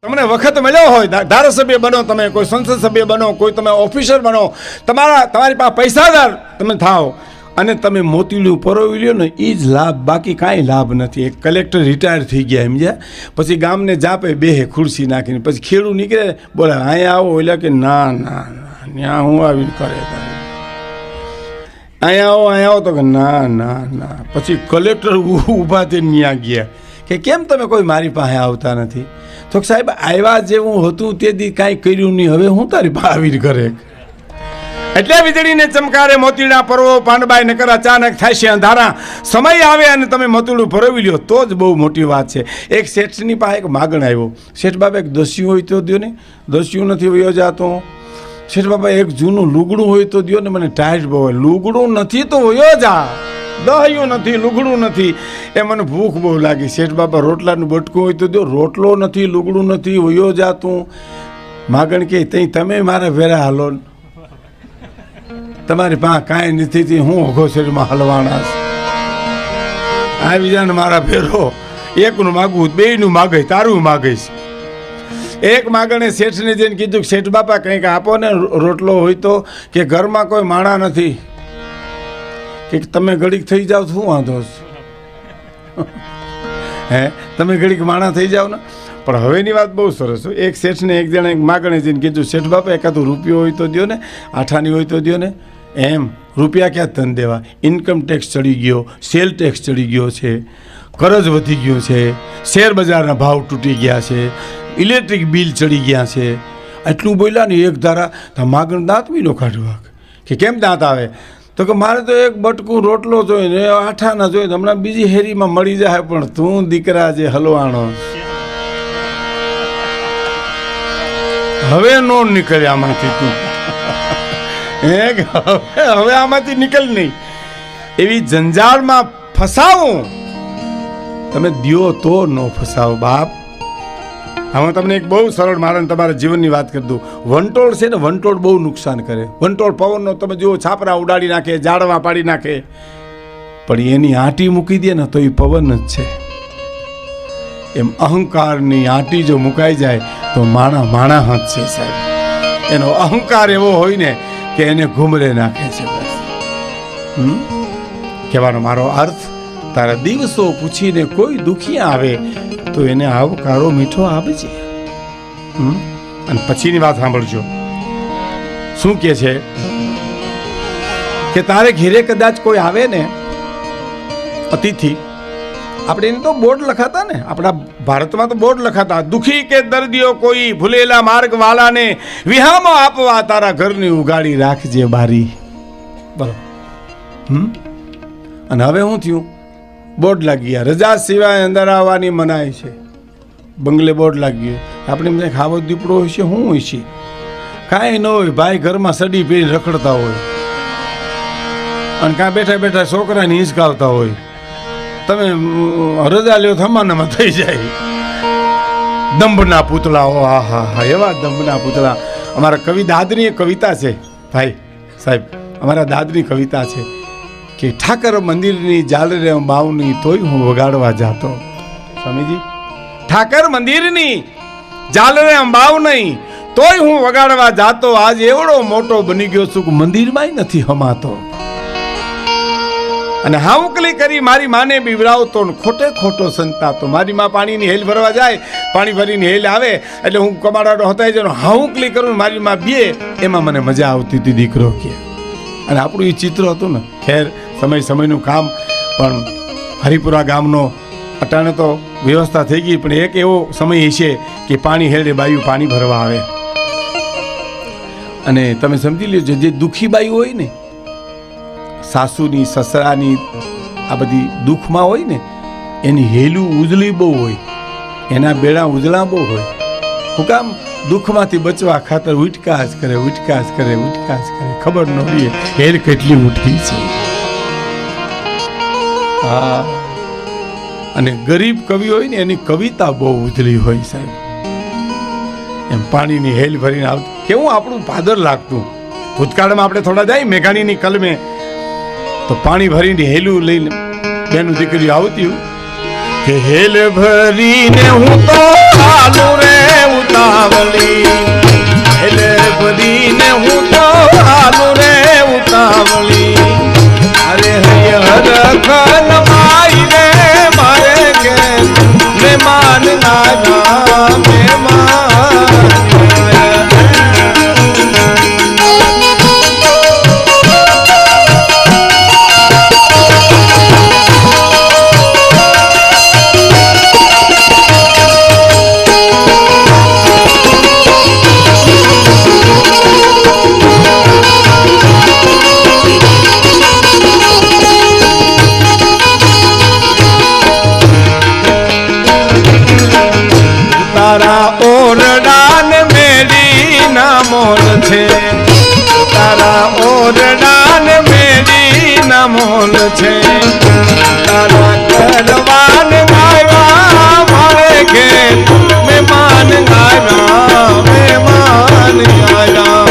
તમને વખત મળ્યો હોય, ધારાસભ્ય બનો, તમે કોઈ સંસદ સભ્ય બનો, કોઈ તમે ઓફિસર બનો, તમારી પાસે પૈસાદાર તમે થાઓ અને તમે મોતીલું પરોવી લ્યો ને, એ જ લાભ, બાકી કાંઈ લાભ નથી. એક કલેક્ટર રિટાયર થઈ ગયા સમજ્યા, પછી ગામને જાપે બેહે ખુરશી નાખીને, પછી ખેડૂત નીકળે બોલે અહીંયા આવો, એટલે કે ના ના ના ત્યાં હું આવીને કરે, અહીંયા આવો તો કે ના ના ના. પછી કલેક્ટર ઊભા થઈને ત્યાં ગયા કે કેમ તમે કોઈ મારી પાસે આવતા નથી? તો સાહેબ આવ્યા જેવું હતું તે દી કાંઈ કર્યું નહીં, હવે હું તારી પાસે આવીને કરે. એટલે વીજળીને ચમકારે મોતીડા પર્વો પાંડબાઈ નકર અચાનક થાય છે અંધારા. સમય આવે અને તમે મોતીડું ભરવી લ્યો તો જ બહુ મોટી વાત છે. એક શેઠની પાસે એક માગણ આવ્યો. શેઠ બાબા એક દસ્યું હોય તો દો ને, દસ્યું નથી વયો જાતો. શેઠ બાબા એક જૂનું લુગડું હોય તો દો ને, મને ટાઈટ બહુ હોય. લુગડું નથી તો વયો જા, દહયું નથી, લુગડું નથી, એ મને ભૂખ બહુ લાગી. શેઠ બાબા રોટલાનું બટકું હોય તો દો, રોટલો નથી, લુગડું નથી, વયો જા તું. માગણ કે તઈ તમે મારા વેરા હાલો, તમારી પાસે કાંઈ નથી, હું અઘોસરીમાં હલવાના આવી જાય ને મારા ફેરો. એકનું માગવું, બેયનું માગે, તારું માગીશ. એક માગણે શેઠને જઈને કીધું કે શેઠ બાપા કંઈક આપો ને, રોટલો હોય તો, કે ઘરમાં કોઈ માણા નથી, કે તમે ઘડીક થઈ જાઓ શું વાંધો છે? હે તમે ઘડીક માણા થઈ જાઓ ને. પણ હવેની વાત બહુ સરસ. એક શેઠને એક જણા એક માગણે જઈને કીધું શેઠ બાપા એકાદો રૂપિયો હોય તો દો ને, આઠાની હોય તો દો ને. એમ રૂપિયા ક્યાં તન દેવા? ઇન્કમ ટેક્સ ચડી ગયો, સેલ ટેક્સ ચડી ગયો છે, કરજ વધી ગયો છે, શેર બજારના ભાવ તૂટી ગયા છે, ઇલેક્ટ્રિક બિલ ચડી ગયા છે. આટલું બોલ્યા ને એક ધારા માગણ દાંત બી નો કાઢવા. કે કેમ દાંત આવે? તો કે મારે તો એક બટકું રોટલો જોઈએ ને, આઠાના જોઈએ, હમણાં બીજી હેરીમાં મળી જાય, પણ તું દીકરા જે હલવાણો હવે નો નીકળે આમાંથી, તું હવે આમાંથી નીકળ નહીં. એવી જંજાળમાં ફસાવું તમે દ્યો તો નો ફસાવો બાપ. હવે તમને એક બહુ સરળ મારે તમારા જીવનની વાત કરી દઉં. વંટોળ છે ને, વંટોળ બહુ નુકસાન કરે. વંટોળ પવનનો તમે જુઓ, છાપરા ઉડાડી નાખે, ઝાડવા પાડી નાખે, પણ એની આંટી મૂકી દે ને તો એ પવન જ છે. એમ અહંકારની આંટી જો મુકાઈ જાય તો માણા હાથ છે સાહેબ. એનો અહંકાર એવો હોય ને કે એને ઘૂમરે નાખે છે. બસ કહેવાનો મારો અર્થ, તારા દિવસો પૂછીને કોઈ દુખી આવે તો એને આવકારો મીઠો આપજે. અને પછીની વાત સાંભળજો. શું કે છે કે તારે ઘેરે કદાચ કોઈ આવે ને અતિથિ, આપણે એને તો બોર્ડ લખાતા ને, આપણા ભારતમાં તો બોર્ડ લખાતા, દુખી કે દર્દીઓ કોઈ ભૂલેલા માર્ગ વાલાને વિહામો આપવા તારા ઘરની ઉગાડી રાખજે બારી. બોલો. અને હવે શું થયું? બોર્ડ લાગી ગયા, રજા સિવાય અંદર આવવાની મનાઈ છે. બંગલે બોર્ડ લાગી ગયું. આપણે એમ ખાવો દીપડો હોય છે, શું હોય છે? કાંઈ ન હોય ભાઈ, ઘરમાં સડી પહેરી રખડતા હોય અને કાં બેઠા બેઠા છોકરાને હિંચકાવતા હોય. તમે રજા લ્યો થમાનામાં થઈ જાય. દંભના પૂતળાઓ, હા હા હા, એવા દંભના પૂતળા. અમારા કવિ દાદની કવિતા છે ભાઈ સાહેબ, અમારા દાદની કવિતા છે કે ઠાકર મંદિરની જાલરે બાવની તોય હું વગાડવા જાતો. સ્વામીજી, ઠાકર મંદિરની જાલરે અંબાવ નહીં તોય હું વગાડવા જાતો. આજ એવડો મોટો બની ગયો છું કે મંદિરમાંય નથી હમાતો. અને હાઉકલી કરી મારી માને બીવરાવતો, ખોટે ખોટો સંતાતો. મારી માં પાણીની હેલ ભરવા જાય, પાણી ભરીને હેલ આવે એટલે હું કમાડાડો હતાઈ જનો હાઉકલી કરું, મારી માં બે, એમાં મને મજા આવતી હતી દીકરો કે. અને આપણું એ ચિત્ર હતું ને. ખેર સમયનું કામ, પણ હરિપુરા ગામનો અટાણે તો વ્યવસ્થા થઈ ગઈ, પણ એક એવો સમય છે કે પાણી હેડે બાયું પાણી ભરવા આવે. અને તમે સમજી લ્યો, જે દુઃખી બાયું હોય ને, સાસુની સસરાની આ બધી દુઃખમાં હોય ને, એની હેલું ઉજળી બહુ હોય, એના બેડા ઉજળા બહુ હોય. હું કામ? દુઃખમાંથી બચવા ખાતર ઉઠકા જ કરે, ઉઠકા જ કરે, ઉઠકા જ કરે. ખબર ન હોય હેલ કેટલી ઉઠી છે. હા. અને ગરીબ કવિ હોય ને, એની કવિતા બહુ ઉજળી હોય સાહેબ. એમ પાણીની હેલ ભરીને આવતું, કેવું આપણું ભાદર લાગતું. ભૂતકાળમાં આપણે થોડા જાય મેઘાણીની કલમે, તો પાણી ભરીને હેલું લઈને બેનું દીકરી આવતી કે હેલ ભરીને હું તો હાલું રે ઓરડાન મેરી ના મોલ છે, તારા ઓરડાન મેરી ના મોલ છે, તારા કરવાન આવ્યા મારે ઘેર, મહેમાન આવ્યા, મહેમાન આવ્યા.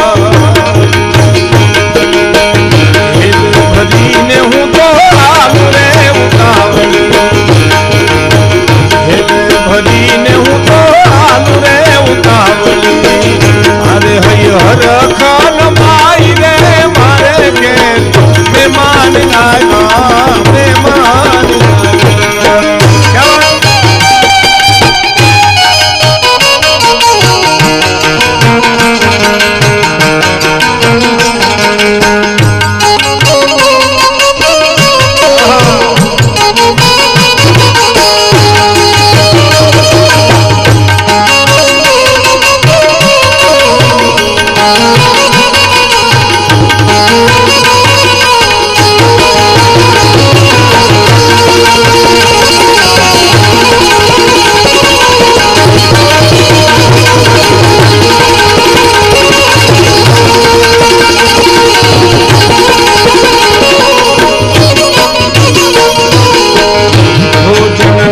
ભરીને હું તો આલુ રે ઉતાવળી, ભરીને હું તો આલુ રે ઉતાવળી. અરે હૈ હરખન ભાઈ રે મારે ઘેર, મહેમાન આવ્યા, મહેમાન આવ્યા.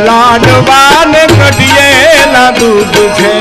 લાડવાને કઢિયેલા દૂધ છે,